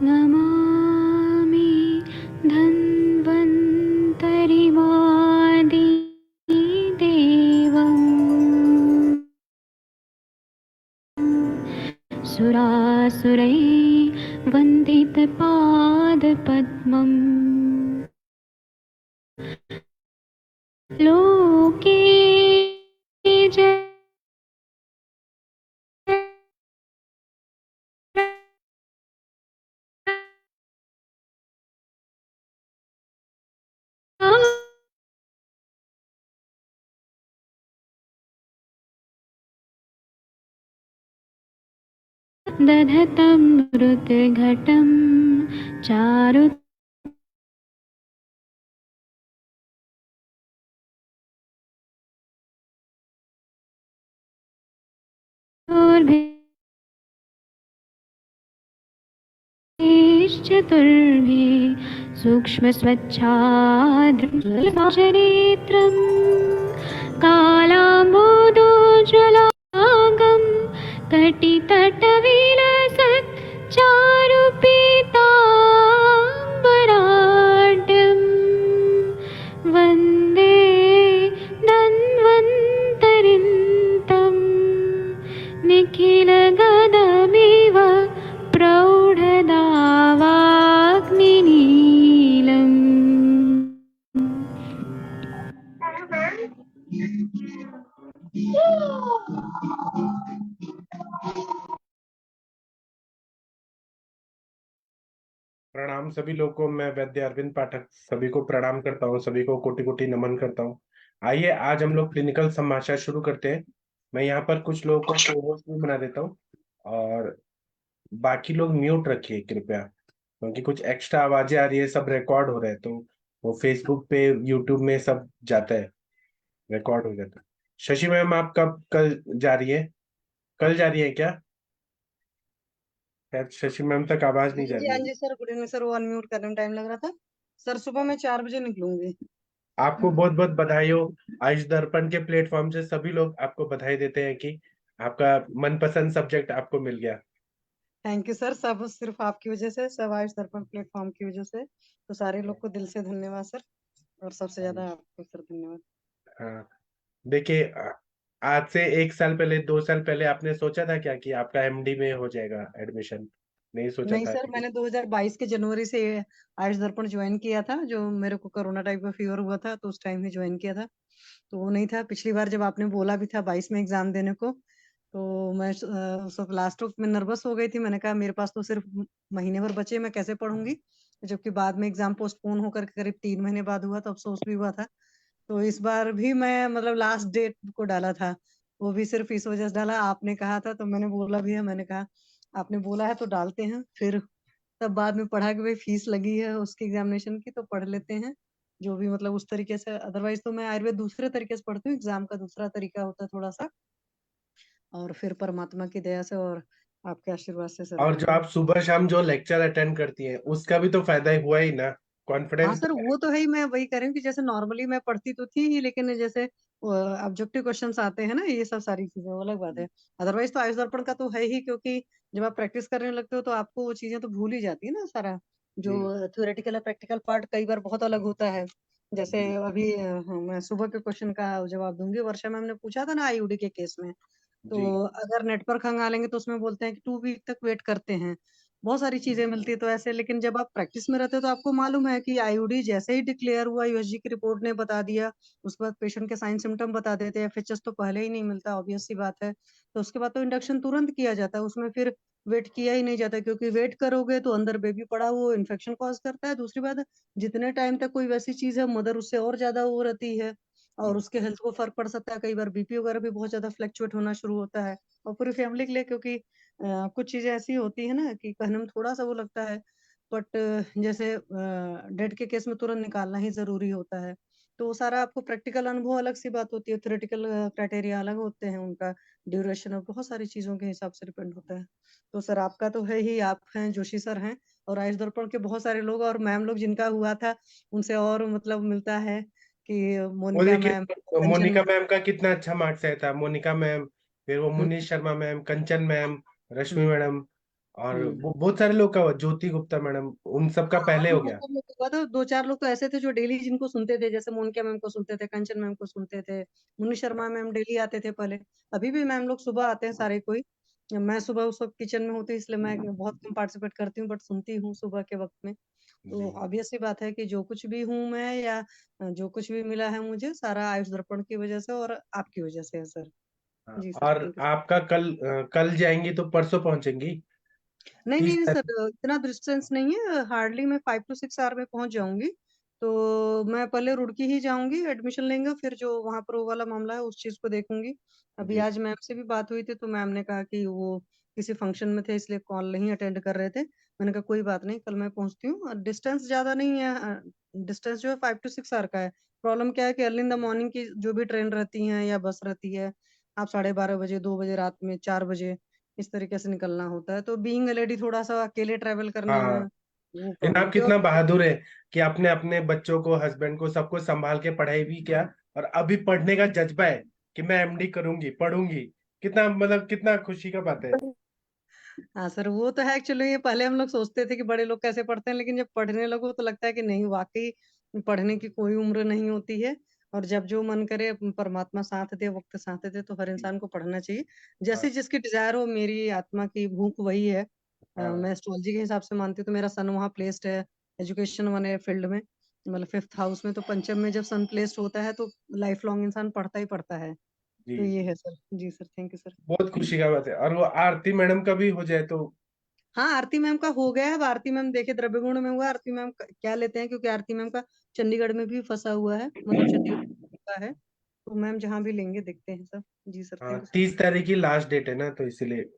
नमामि धन्वन्तरिमादिदेवम् सुरासुरैः वन्दितपादपद्मम् लोके दधतं मृतघटं चारु चतुर्भिः सूक्ष्मस्वच्छाद्रचरित्रं कालाम्बोदोज्ज्वलाङ्गं कटितटविलसत् चारुपीताम्बराढ्यं वन्दे धन्वन्तरिन्तं निखिलगदमिव प्रौढदावाग्निनीलम्। प्रणाम सभी लोगों को। मैं वैद्य अरविंद पाठक सभी को प्रणाम करता हूँ, सभी को कोटि कोटि नमन करता हूँ। आइए आज हम लोग क्लिनिकल समाचार शुरू करते हैं। मैं यहाँ पर कुछ लोगों को co-host भी बना देता हूँ और बाकी लोग म्यूट रखिए कृपया, क्योंकि कुछ एक्स्ट्रा आवाजें आ रही है, सब रिकॉर्ड हो रहे हैं, तो वो फेसबुक पे यूट्यूब में सब जाता है, रिकॉर्ड हो जाता है। शशि मैम, आप कब कल जा रही है? कल जा रही है क्या? शायद शशि मैम तक आवाज नहीं जा जी रही हाँ है। जी सर, गुड इवनिंग सर। वो अनम्यूट करने में टाइम लग रहा था सर। सुबह मैं 4 बजे निकलूंगी। आपको बहुत बहुत बधाई हो। आयुष दर्पण के प्लेटफॉर्म से सभी लोग आपको बधाई देते हैं कि आपका मनपसंद सब्जेक्ट आपको मिल गया। Thank you sir. सब सिर्फ आपकी वजह से, सब आयुष दर्पण प्लेटफॉर्म की वजह से। तो सारे लोग को दिल से धन्यवाद सर, और सबसे ज्यादा आपको सर धन्यवाद। हाँ, देखिए, आज से 1 साल पहले, 2 साल पहले आपने सोचा था क्या कि आपका एमडी में हो जाएगा एडमिशन? नहीं सोचा नहीं था, सर, लेकिन मैंने 2022 के जनवरी से आयुष दर्पण ज्वाइन किया था। जो मेरे को कोरोना टाइप का फीवर हुआ था तो उस टाइम ही ज्वाइन किया था। तो वो नहीं था पिछली बार जब आपने बोला भी था 22 में एग्जाम देने को, तो मैं उस वक्त लास्ट वक्त में नर्वस हो गई थी। मैंने कहा मेरे पास तो सिर्फ महीने भर बचे, मैं कैसे पढ़ूंगी। जबकि बाद में एग्जाम पोस्टपोन होकर करीब 3 महीने बाद हुआ, तो अफसोस भी हुआ था। तो इस बार भी मैं मतलब लास्ट डेट को डाला था, वो भी सिर्फ इस वजह से डाला, आपने कहा था तो मैंने बोला भी है। मैंने कहा आपने बोला है तो डालते हैं। फिर तब बाद में पढ़ा कि भाई फीस लगी है उसकी एग्जामिनेशन की, तो पढ़ लेते हैं जो भी मतलब उस तरीके से। अदरवाइज तो मैं आयुर्वेद दूसरे तरीके से पढ़ती हूँ, एग्जाम का दूसरा तरीका होता है थोड़ा सा। और फिर परमात्मा की दया से और आपके आशीर्वाद से सर और जो बिल्कुल। आप सुबह शाम जो लेक्चर अटेंड करती हैं उसका भी तो फायदा ही हुआ ही ना। हाँ कॉन्फिडेंस सर, तो है। वो तो है ही। मैं वही कह रही हूँ कि जैसे नॉर्मली मैं पढ़ती तो थी ही, लेकिन जैसे ऑब्जेक्टिव क्वेश्चंस आते हैं ना, ये सब सारी चीजें वो अलग बात है। अदरवाइज तो आयुष दर्पण का तो है ही, क्योंकि जब आप प्रैक्टिस करने लगते हो तो आपको वो चीजें तो भूल ही जाती है ना सारा। जी जो थ्योरेटिकल है, प्रैक्टिकल पार्ट कई बार बहुत अलग होता है। जैसे जी अभी मैं सुबह के क्वेश्चन का जवाब दूंगी। वर्षा मैम ने पूछा था ना आईयूडी के केस में, जी तो अगर नेट पर खंगालेंगे तो उसमें बोलते हैं कि 2 वीक तक वेट करते हैं। बहुत सारी चीजें मिलती है तो ऐसे। लेकिन जब आप प्रैक्टिस में रहते हो तो आपको मालूम है कि आईयूडी जैसे ही डिक्लेयर हुआ, यूएसजी की रिपोर्ट ने बता दिया, उसके बाद पेशेंट के साइन सिम्टम बता देते हैं। एफएचएस तो पहले ही नहीं मिलता, ऑब्वियस सी बात है। तो उसके बाद तो इंडक्शन तुरंत किया जाता है, उसमें फिर वेट किया ही नहीं जाता, क्योंकि वेट करोगे तो अंदर बेबी पड़ा वो इन्फेक्शन कॉज करता है। दूसरी बात, जितने टाइम तक कोई वैसी चीज है, मदर उससे और ज्यादा वो रहती है, और उसके हेल्थ को फर्क पड़ सकता है। कई बार बीपी वगैरह भी बहुत ज्यादा फ्लक्चुएट होना शुरू होता है, और पूरी फैमिली के लिए। क्योंकि कुछ चीजें ऐसी होती है ना कि कहने में थोड़ा सा वो लगता है, बट जैसे डेड के केस में तुरंत निकालना ही जरूरी होता है। तो वो सारा आपको प्रैक्टिकल अनुभव अलग सी बात होती है, थ्योरेटिकल क्राइटेरिया अलग होते हैं उनका, ड्यूरेशन और बहुत सारी चीजों के हिसाब से डिपेंड होता है। तो सर आपका तो है ही, आप हैं जोशी सर हैं, और आयुष दर्पण के बहुत सारे लोग और मैम लोग जिनका हुआ था, उनसे और मतलब मिलता है कि वो मोनिका मैम, देखिए, कंचन। मोनिका मैम का कितना अच्छा मार्क्स आया था। मोनिका मैम, फिर वो हम्म, मुनीश शर्मा मैम, कंचन मैम, रश्मि हम्म, मैडम, और वो बहुत सारे लोग का हुआ, ज्योति गुप्ता मैडम, उन सबका हाँ, पहले हो बहुत गया। सारे लोग को हुआ था, 2-4 लोग तो ऐसे थे जो डेली जिनको सुनते थे, जैसे मोनिका मैम को सुनते थे, कंचन मैम को सुनते थे, मुन्नी शर्मा मैम डेली आते थे पहले। अभी भी मैम लोग सुबह आते हैं सारे कोई। मैं सुबह उस वक्त किचन में होती हूँ, इसलिए मैं बहुत कम पार्टिसिपेट करती हूँ, बट सुनती हूँ सुबह के वक्त में। तो जी ऑब्वियस सी बात है कि जो कुछ भी हूँ मैं, या जो कुछ भी मिला है मुझे, सारा आयुष दर्पण की वजह से और आपकी वजह से है सर। हाँ। जी सर, और थैंक यू। आपका कल जाएंगी तो परसों पहुंचेंगी? नहीं नहीं तीस नहीं तारीख सर, इतना डिस्टेंस नहीं है, हार्डली मैं 5 to 6 आवर में पहुंच जाऊंगी। तो मैं पहले रुड़की ही जाऊंगी, एडमिशन लेंगे, फिर जो वहां पर वो वाला मामला है उस चीज को देखूंगी। अभी जी आज मैम से भी बात हुई थी, तो मैम ने कहा कि वो किसी फंक्शन में थे इसलिए कॉल नहीं अटेंड कर रहे थे। मैंने कहा कोई बात नहीं, कल मैं पहुंचती हूँ। डिस्टेंस ज्यादा नहीं है, डिस्टेंस जो है 5 to 6 आवर का है। प्रॉब्लम क्या है कि अर्ली इन द मॉर्निंग की जो भी ट्रेन रहती है या बस रहती है, आप 12:30 बजे, 2 बजे रात में, 4 बजे इस तरीके से निकलना होता है। तो बीइंग अ लेडी थोड़ा सा अकेले ट्रेवल करने में हाँ। वो लेकिन प्रॉब्लम आप थी। और कितना बहादुर है कि आपने अपने बच्चों को, हस्बैंड को, सबको संभाल के पढ़ाई भी किया, और अभी पढ़ने का जज्बा है कि मैं एमडी करूंगी, पढ़ूंगी। कितना मतलब कितना खुशी का बात है। हाँ सर, वो तो है एक्चुअली। ये पहले हम लोग सोचते थे कि बड़े लोग कैसे पढ़ते हैं, लेकिन जब पढ़ने लगो तो लगता है कि नहीं, वाकई पढ़ने की कोई उम्र नहीं होती है। और जब जो मन करे, परमात्मा साथ दे, वक्त साथ दे, तो हर इंसान को पढ़ना चाहिए। हाँ जैसे जिसकी डिजायर हो, मेरी आत्मा की भूख वही है। हाँ मैं एस्ट्रोलॉजी के हिसाब से मानती हूँ, तो मेरा सन वहाँ प्लेस्ड है एजुकेशन वाले फील्ड में, मतलब 5th हाउस में। तो पंचम में जब सन प्लेस्ड होता है तो लाइफ लॉन्ग इंसान पढ़ता ही पढ़ता है। तो जी। ये है सर। जी सर, थैंक यू सर। बहुत खुशी का बात है। और वो आरती मैडम का भी हो जाए तो। हाँ, आरती मैम का हो गया है। अब आरती मैम देखिए द्रव्य गुण में हुआ, आरती मैम क्या लेते हैं, क्योंकि आरती मैम का चंडीगढ़ में भी फंसा हुआ है, मतलब चंडीगढ़ का है। तो मैम जहाँ भी लेंगे देखते हैं सर। जी सर, हाँ, थैंक यू सर। 30 तारीख की लास्ट डेट है ना, तो इसीलिए।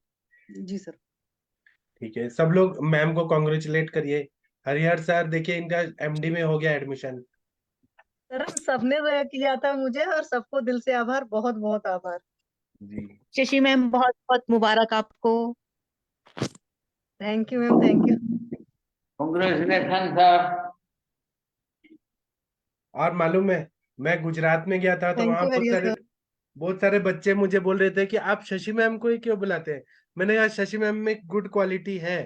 जी सर। ठीक है, सब लोग मैम को कॉन्ग्रेचुलेट करिए। हरिहर सर देखिए, इनका एमडी में हो गया एडमिशन। सर सबने वो किया था मुझे, और सबको दिल से आभार, बहुत बहुत आभार। जी। शशि मैम, बहुत बहुत मुबारक आपको। Thank you ma'am, thank you. Congratulation sir. और मालूम है, मैं गुजरात में गया था तो थैंक वहां यू वेरी सर। बहुत सारे बच्चे मुझे बोल रहे थे कि आप शशि मैम को ही क्यों बुलाते हैं। मैंने कहा शशि मैम में गुड क्वालिटी है।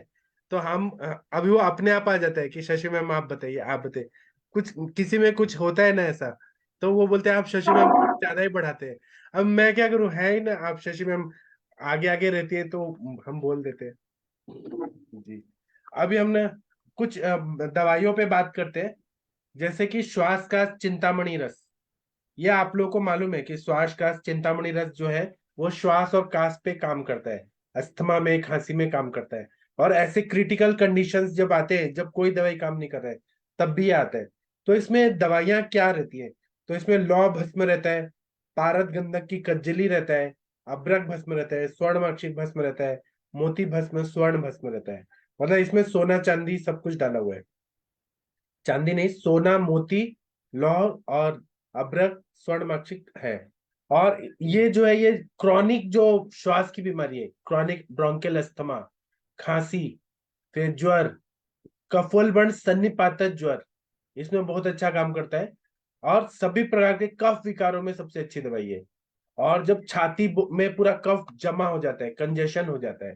तो हम अभी वो अपने आप आ जाता है कि शशि मैम आप बताइए, आप बताइए। कुछ किसी में कुछ होता है ना ऐसा, तो वो बोलते हैं आप शशि मैम को ज्यादा ही बढ़ाते हैं। अब मैं क्या करूं, है ही ना, आप शशि मैम आगे आगे रहती है तो हम बोल देते हैं। जी। अभी हमने कुछ दवाइयों पे बात करते हैं। जैसे कि श्वास का चिंतामणि रस। ये आप लोगों को मालूम है कि श्वास का चिंतामणि रस जो है, वो श्वास और कास पे काम करता है, अस्थमा में, खांसी में काम करता है। और ऐसे क्रिटिकल कंडीशंस जब आते हैं, जब कोई दवाई काम नहीं कर रहा है, तब भी आता है। तो इसमें दवाइयां क्या रहती है? तो इसमें लौ भस्म रहता है, पारद गंधक की कज्जली रहता है, अभ्रक भस्म रहता है, स्वर्णमाक्षिक भस्म रहता है, मोती भस्म, स्वर्ण भस्म रहता है। मतलब इसमें सोना चांदी सब कुछ डाला हुआ है। चांदी नहीं, सोना, मोती, लौह और अभ्रक, स्वर्णमाक्षिक है। और ये जो है, ये क्रॉनिक जो श्वास की बीमारी है, क्रॉनिक ब्रोंकियल अस्थमा, खांसी, फिर ज्वर, कफोलबंद सन्निपातक ज्वर, इसमें बहुत अच्छा काम करता है। और सभी प्रकार के कफ विकारों में सबसे अच्छी दवाई है। और जब छाती में पूरा कफ जमा हो जाता है, कंजेशन हो जाता है,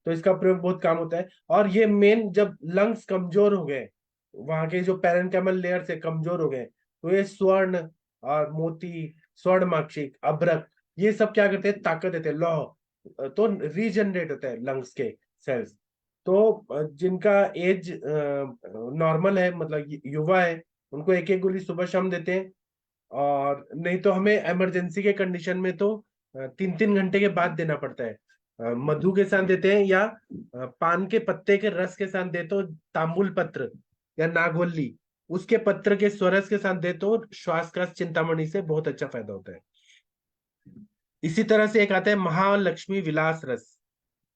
तो इसका प्रयोग बहुत काम होता है। और ये मेन, जब लंग्स कमजोर हो गए, वहां के जो पैरेंकाइमल लेयर से कमजोर हो गए, तो ये स्वर्ण और मोती, स्वर्णमाक्षिक, अभ्रक, ये सब क्या करते हैं, ताकत देते हैं, लौह, तो रीजनरेट होता है लंग्स के सेल्स। तो जिनका एज नॉर्मल है, मतलब युवा है, उनको एक एक गोली सुबह शाम देते हैं। और नहीं तो हमें इमरजेंसी के कंडीशन में तो 3-3 घंटे के बाद देना पड़ता है। मधु के साथ देते हैं, या पान के पत्ते के रस के साथ दे तो, तांबुल पत्र या नागवल्ली उसके पत्र के स्वरस के साथ दे तो, श्वास का चिंतामणि से बहुत अच्छा फायदा होता है। इसी तरह से एक आता है महालक्ष्मी विलास रस।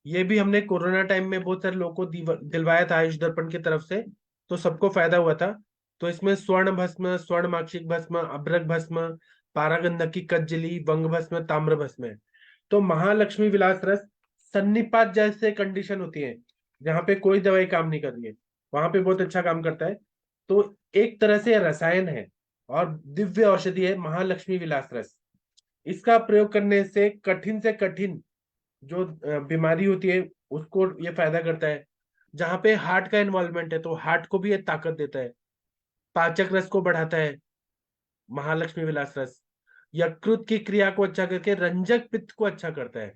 ये भी हमने कोरोना टाइम में बहुत सारे लोगों को दिलवाया था आयुष दर्पण की तरफ से, तो सबको फायदा हुआ था। तो इसमें स्वर्ण भस्म, स्वर्ण माक्षिक भस्म, अभ्रक भस्म, पारागंधक की कज्जली, वंग भस्म, ताम्र भस्म है। तो महालक्ष्मी विलास रस, सन्निपात जैसे कंडीशन होती है जहाँ पे कोई दवाई काम नहीं कर रही है, वहां पे बहुत अच्छा काम करता है। तो एक तरह से रसायन है और दिव्य औषधि है महालक्ष्मी विलास रस। इसका प्रयोग करने से कठिन जो बीमारी होती है उसको ये फायदा करता है। जहाँ पे हार्ट का इन्वॉल्वमेंट है तो हार्ट को भी ये ताकत देता है। पाचक रस को बढ़ाता है महालक्ष्मी विलास रस। यकृत की क्रिया को अच्छा करके रंजक पित्त को अच्छा करता है।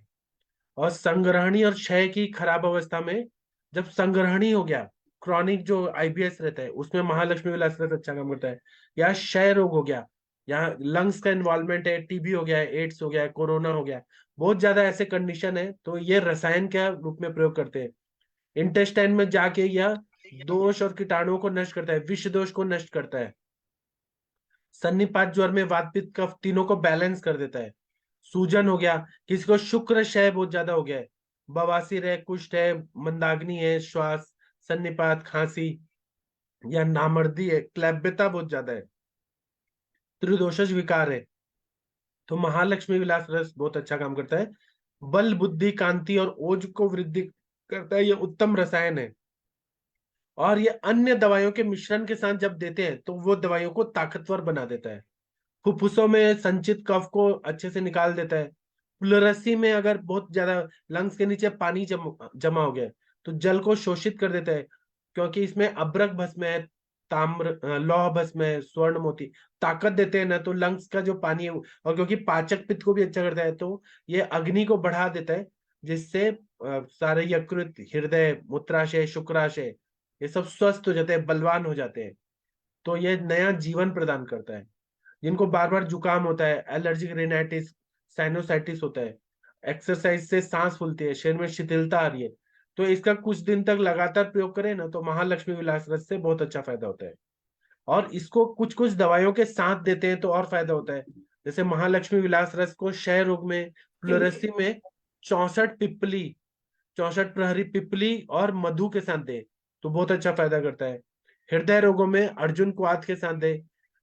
और संग्रहणी और क्षय की खराब अवस्था में जब संग्रहणी हो गया, क्रॉनिक जो आईबीएस रहता है उसमें महालक्ष्मी विलास रस अच्छा काम करता है। या क्षय रोग हो गया, यहाँ लंग्स का इन्वॉल्वमेंट है, टीबी हो गया है, एड्स हो गया है, कोरोना हो गया, बहुत ज्यादा ऐसे कंडीशन है, तो ये रसायन के रूप में प्रयोग करते हैं। इंटेस्टाइन में जाके यह दोष और कीटाणुओं को नष्ट करता है, विष दोष को नष्ट करता है। सन्निपात ज्वर में वात पित्त कफ तीनों को बैलेंस कर देता है। सूजन हो गया, किसी को शुक्र क्षय बहुत ज्यादा हो गया है, बवासीर है, कुष्ठ है, मंदाग्नि है, श्वास, सन्निपात, खांसी या नामर्दी है, क्लैब्यता बहुत ज्यादा है, त्रिदोषज विकार है, तो महालक्ष्मी विलास रस बहुत अच्छा काम करता है। बल बुद्धि कांति और ओज को वृद्धि करता है, ये उत्तम रसायन है। और ये अन्य दवाइयों के मिश्रण के साथ जब देते हैं तो वो दवाइयों को ताकतवर बना देता है। फुफ्फुसों में संचित कफ को अच्छे से निकाल देता है। प्लुरसी में अगर बहुत ज्यादा लंग्स के नीचे पानी जमा हो गया तो जल को शोषित कर देता है, क्योंकि इसमें अभ्रक भस्म है, ताम्र लौह भस्म है, स्वर्ण मोती ताकत देते हैं ना, तो लंग्स का जो पानी है और क्योंकि पाचक पित्त को भी अच्छा करता है तो ये अग्नि को बढ़ा देता है, जिससे सारे यकृत, हृदय, मूत्राशय, शुक्राशय ये सब स्वस्थ हो जाते हैं, बलवान हो जाते हैं। तो ये नया जीवन प्रदान करता है। जिनको बार बार जुकाम होता है, एलर्जिक रिनाइटिस, साइनोसाइटिस होता है, एक्सरसाइज से सांस फूलती है, शरीर में शिथिलता आ रही है, तो इसका कुछ दिन तक लगातार प्रयोग करें ना तो महालक्ष्मी विलास रस से बहुत अच्छा फायदा होता है। और इसको कुछ कुछ दवाइयों के साथ देते हैं तो और फायदा होता है। जैसे महालक्ष्मी विलास रस को क्षय रोग में प्लुरसी में 64 पिप्पली, 64 प्रहरी पिपली और मधु के साथ दे तो बहुत अच्छा फायदा करता है। हृदय रोगों में अर्जुन क्वाथ के साथ दे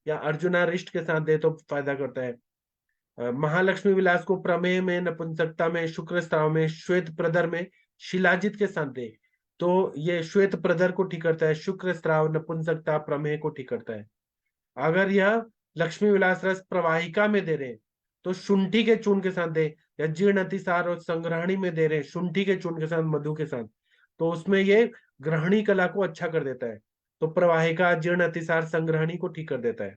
या अर्जुनारिष्ट के साथ दे तो फायदा करता है। महालक्ष्मी विलास को प्रमेह में, नपुंसकता में, शुक्र स्त्राव में, श्वेत प्रदर में शिलाजित के साथ दे तो ये श्वेत प्रदर को ठीक करता है, शुक्र स्त्राव, नपुंसकता, प्रमेह को ठीक करता है। अगर यह लक्ष्मी विलास रस प्रवाहिका में दे रहे तो शुंठी के चूर्ण के साथ दे, या जीर्ण अतिसार और संग्रहणी में दे रहे शुंठी के चूर्ण के साथ, मधु के साथ, तो उसमें ये ग्रहणी कला को अच्छा कर देता है। तो प्रवाहिका, जीर्ण अतिसार, संग्रहणी को ठीक कर देता है।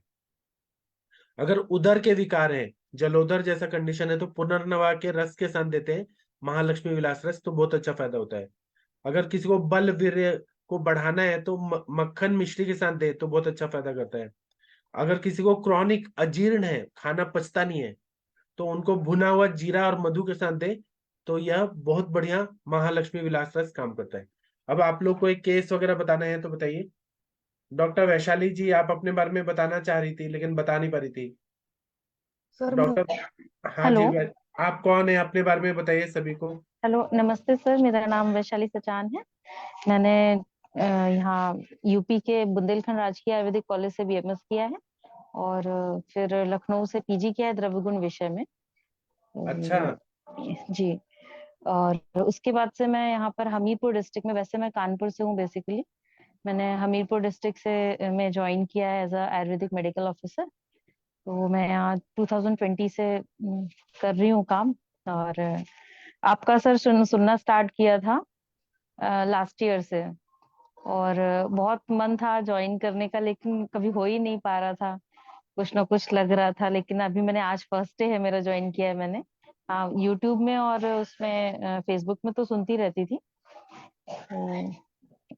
अगर उदर के विकार है, जलोदर जैसा कंडीशन है, तो पुनर्नवा के रस के साथ देते हैं महालक्ष्मी विलास रस तो बहुत अच्छा फायदा होता है। अगर किसी को बल वीर्य को बढ़ाना है तो मक्खन मिश्री के साथ दे तो बहुत अच्छा फायदा करता है। अगर किसी को क्रॉनिक अजीर्ण है, खाना पचता नहीं है, तो उनको भुना हुआ जीरा और मधु के साथ दे तो यह बहुत बढ़िया महालक्ष्मी विलास रस काम करता है। अब आप लोग को एक केस वगैरह बताना है तो बताइए। डॉक्टर वैशाली जी, आप अपने बारे में बताना चाह रही थी लेकिन बता नहीं पा रही थी। सर डॉक्टर, हाँ जी, हेलो। आप कौन है, अपने बारे में बताइए सभी को। हेलो, नमस्ते सर, मेरा नाम वैशाली सचान है। मैंने यहाँ यूपी के बुंदेलखंड राजकीय आयुर्वेदिक कॉलेज से बीएमएस किया है और फिर लखनऊ से पीजी किया है द्रव्य गुण विषय में। अच्छा। और जी, और उसके बाद से मैं यहाँ पर हमीरपुर डिस्ट्रिक्ट में, वैसे मैं कानपुर से हूँ बेसिकली, मैंने हमीरपुर डिस्ट्रिक्ट से मैं ज्वाइन किया है as a Ayurvedic medical officer. तो मैं यहाँ 2020 से कर रही हूँ काम। और आपका सर सुनना स्टार्ट किया था लास्ट ईयर से, और बहुत मन था ज्वाइन करने का, लेकिन कभी हो ही नहीं पा रहा था, कुछ ना कुछ लग रहा था। लेकिन अभी मैंने, आज फर्स्ट डे है मेरा, ज्वाइन किया है मैंने। हाँ, यूट्यूब में और उसमें फेसबुक में तो सुनती रहती थी, तो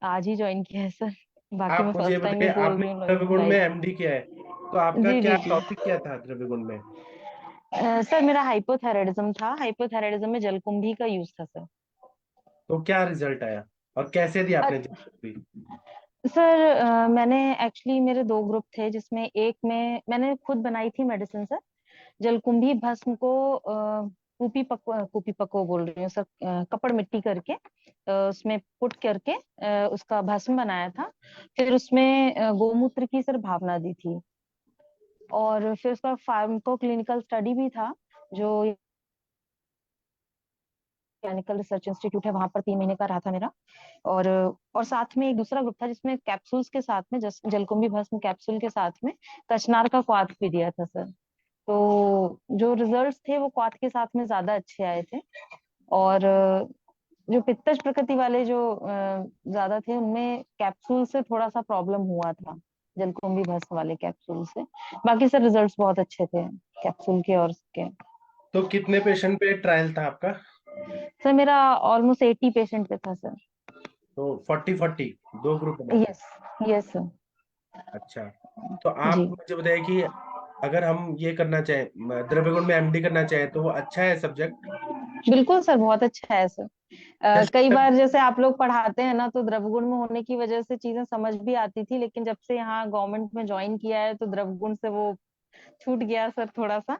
आज ही ज्वाइन किया है सर। बाकी आप मैं मुझे फर्स्ट टाइम ही बताइए, बोल आपने रही हूँ द्रव्य गुण में लाइव। एमडी किया है तो आपका जी क्या जी जी। टॉपिक क्या था द्रव्य गुण में। सर मेरा हाइपोथायराइडिज्म था, हाइपोथायराइडिज्म में जलकुंभी का यूज था सर। तो क्या रिजल्ट आया और कैसे दिया आपने जल्दी। सर मैंने एक्चुअली, मेरे दो ग्रुप थे, जिसमें एक में मैंने खुद बनाई थी मेडिसिन सर। जलकुंभी भस्म को कुपी पको बोल रही हूँ सर, कपड़ मिट्टी करके उसमें पुट करके उसका भस्म बनाया था। फिर उसमें गोमूत्र की सर भावना दी थी, और फिर उसका फार्माको क्लिनिकल स्टडी भी था, जो क्लिनिकल रिसर्च इंस्टीट्यूट है, वहां पर 3 महीने का रहा था मेरा। और साथ में एक दूसरा ग्रुप था जिसमें कैप्सूल्स के साथ में, जलकुंभी भस्म कैप्सूल के साथ में कचनार का क्वाथ भी दिया था सर। तो जो रिजल्ट्स थे वो क्वाथ के साथ में ज्यादा अच्छे आए थे। और जो पित्तज प्रकृति वाले जो ज्यादा थे, उनमें कैप्सूल से थोड़ा सा प्रॉब्लम हुआ था, जलकुंभी भस्म वाले कैप्सूल से। बाकी सर रिजल्ट्स बहुत अच्छे थे कैप्सूल के और उसके। तो कितने पेशेंट पे ट्रायल था आपका? सर मेरा ऑलमोस्ट 80 पेशेंट पे था सर। तो 40-40 दो ग्रुप में? Yes, yes sir. अच्छा, तो आप जी मुझे बताइए कि अगर हम ये करना चाहें, द्रव्य गुण में एमडी करना चाहें, तो वो अच्छा है सब्जेक्ट? बिल्कुल सर, बहुत अच्छा है सर। कई कैसे? बार जैसे आप लोग पढ़ाते हैं ना, तो द्रवगुण में होने की वजह से चीजें समझ भी आती थी, लेकिन जब से यहाँ गवर्नमेंट में ज्वाइन किया है तो द्रवगुण से वो छूट गया सर थोड़ा सा।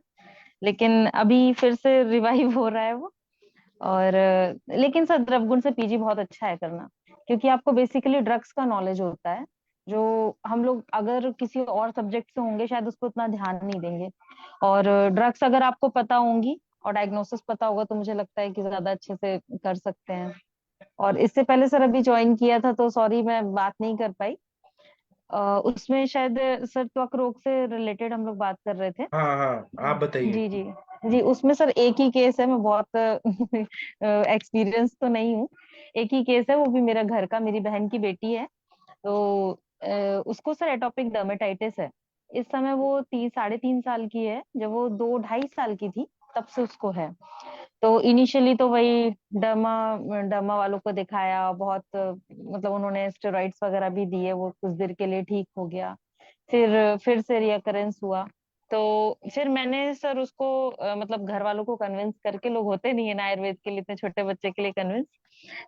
लेकिन अभी फिर से रिवाइव हो रहा है वो। और लेकिन सर द्रवगुण से पीजी बहुत अच्छा है करना, क्योंकि आपको बेसिकली ड्रग्स का नॉलेज होता है, जो हम लोग अगर किसी और सब्जेक्ट से होंगे शायद उसको उतना ध्यान नहीं देंगे। और ड्रग्स अगर आपको पता होंगी और डायग्नोसिस पता होगा तो मुझे लगता है कि ज्यादा अच्छे से कर सकते हैं। और इससे पहले सर अभी ज्वाइन किया था तो सॉरी मैं बात नहीं कर पाई। उसमें शायद सर त्वक रोग से रिलेटेड हम लोग बात कर रहे थे। हाँ हाँ, आप बताइए। जी जी। जी उसमें सर एक ही केस है, मैं बहुत एक्सपीरियंस तो नहीं हूँ। एक ही केस है, वो भी मेरा घर का, मेरी बहन की बेटी है। तो उसको सर एटॉपिक डर्मेटाइटिस है। इस समय वो 3 साढ़े 3 साल की है, जब वो 2 ढाई साल की थी तब से उसको है। तो इनिशियली तो वही डर्मा डर्मा वालों को दिखाया बहुत, मतलब उन्होंने स्टेरॉइड्स वगैरह भी दिए, वो कुछ देर के लिए ठीक हो गया। फिर से रियकरेंस हुआ। तो फिर मैंने सर उसको मतलब घर वालों को कन्विंस करके, लोग होते नहीं है ना आयुर्वेद के लिए इतने छोटे बच्चे के लिए कन्विंस,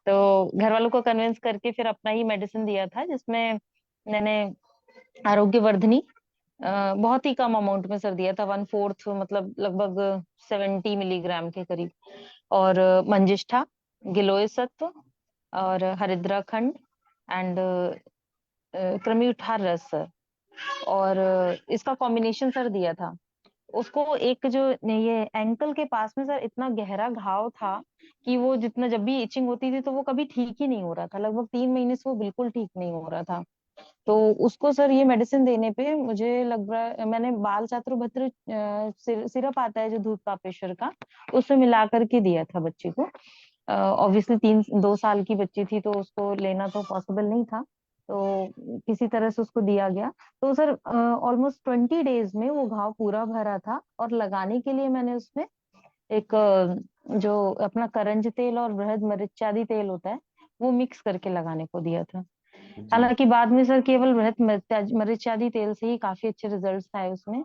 तो घर वालों को कन्विंस करके फिर अपना ही मेडिसिन दिया था, जिसमें मैंने आरोग्य वर्धनी बहुत ही कम अमाउंट में सर दिया था, 1/4, मतलब लगभग 70 मिलीग्राम के करीब। और मंजिष्ठा, गिलोय सत्व और हरिद्रा खंड एंड क्रमयुठार रस सर। और इसका कॉम्बिनेशन सर दिया था उसको। एक जो ये एंकल के पास में सर इतना गहरा घाव था कि वो जितना जब भी इचिंग होती थी तो वो कभी ठीक ही नहीं हो रहा था, लगभग 3 महीने से वो बिल्कुल ठीक नहीं हो रहा था। तो उसको सर ये मेडिसिन देने पे मुझे लग रहा है, मैंने बाल चातुर्भत्र सिरप आता है जो दूध पापेश्वर का, उसमें मिला करके दिया था बच्ची को। ऑब्वियसली 2 साल की बच्ची थी तो उसको लेना तो पॉसिबल नहीं था, तो किसी तरह से उसको दिया गया। तो सर ऑलमोस्ट 20 डेज में वो घाव पूरा भरा था। और लगाने के लिए मैंने उसमें एक जो अपना करंज तेल और बृहद मरीचादि तेल होता है वो मिक्स करके लगाने को दिया था। जी हालांकि बाद में सर केवल बृहद मरीचादि तेल से ही काफी अच्छे रिजल्ट्स आए उसमें।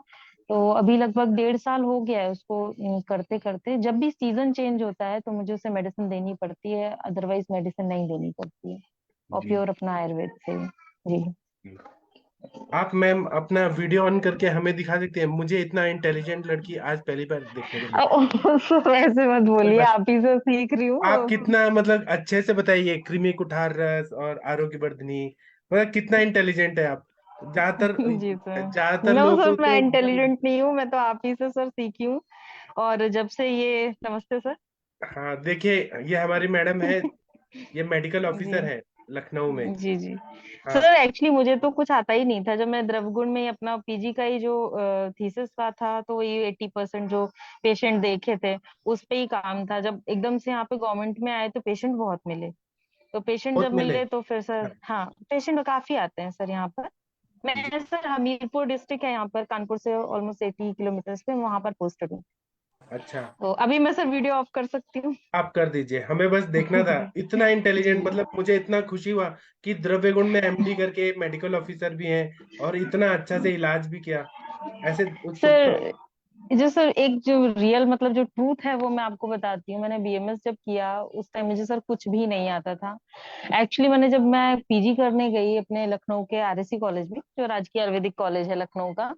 तो अभी लगभग 1.5 साल हो गया है उसको करते करते। जब भी सीजन चेंज होता है तो मुझे उसे मेडिसिन देनी पड़ती है, अदरवाइज मेडिसिन नहीं देनी पड़ती है, और जी प्योर अपना आयुर्वेद से ही। जी। जी। आप मैम अपना वीडियो ऑन करके हमें दिखा सकते हैं? मुझे इतना इंटेलिजेंट लड़की आज पहली बार देखने को मिला। सर ऐसे मत बोलिए, बस आप ही से सीख रही आप हूँ। कितना मतलब अच्छे से बताइए, कृमि कुठार रस और आरोग्य वर्धनी, मतलब कितना इंटेलिजेंट है आप। ज्यादातर जी सर। ज्यादातर नो लोगों सर, को मैं तो इंटेलिजेंट नहीं हूँ, मैं तो आप ही से सर सीखी हूँ। और जब से ये, नमस्ते सर। हाँ देखिए, ये हमारी मैडम है, ये मेडिकल ऑफिसर जी है लखनऊ में। जी जी। सर हाँ एक्चुअली मुझे तो कुछ आता ही नहीं था, जब मैं द्रवगुण में अपना पीजी का ही जो थीसिस का था, तो ये 80% जो पेशेंट देखे थे उस पे ही काम था। जब एकदम से यहाँ पे गवर्नमेंट में आए तो पेशेंट बहुत मिले। तो पेशेंट बहुत जब मिले। मिले तो फिर सर, हाँ पेशेंट काफी आते हैं सर यहाँ पर। जी मैं सर हमीरपुर डिस्ट्रिक्ट है यहाँ पर, कानपुर से ऑलमोस्ट 80 किलोमीटर पे, वहां पर पोस्टेड हूँ। अच्छा, तो अभी मैं सर वीडियो ऑफ कर सकती हूँ? आप कर दीजिए, हमें बस देखना था। इतना जी। इंटेलिजेंट, मतलब मुझे इतना खुशी हुआ कि द्रव्य गुण में एमडी करके मेडिकल ऑफिसर भी हैं और इतना अच्छा से इलाज भी किया। ऐसे उत्सुकता। सर जो सर एक जो रियल मतलब जो ट्रूथ है वो मैं आपको बताती हूँ। मैंने बीएमएस जब किया उस टाइम मुझे सर कुछ भी नहीं आता था। एक्चुअली मैंने जब मैं पीजी करने गई अपने लखनऊ के आरएससी कॉलेज में, जो राजकीय आयुर्वेदिक कॉलेज है लखनऊ का,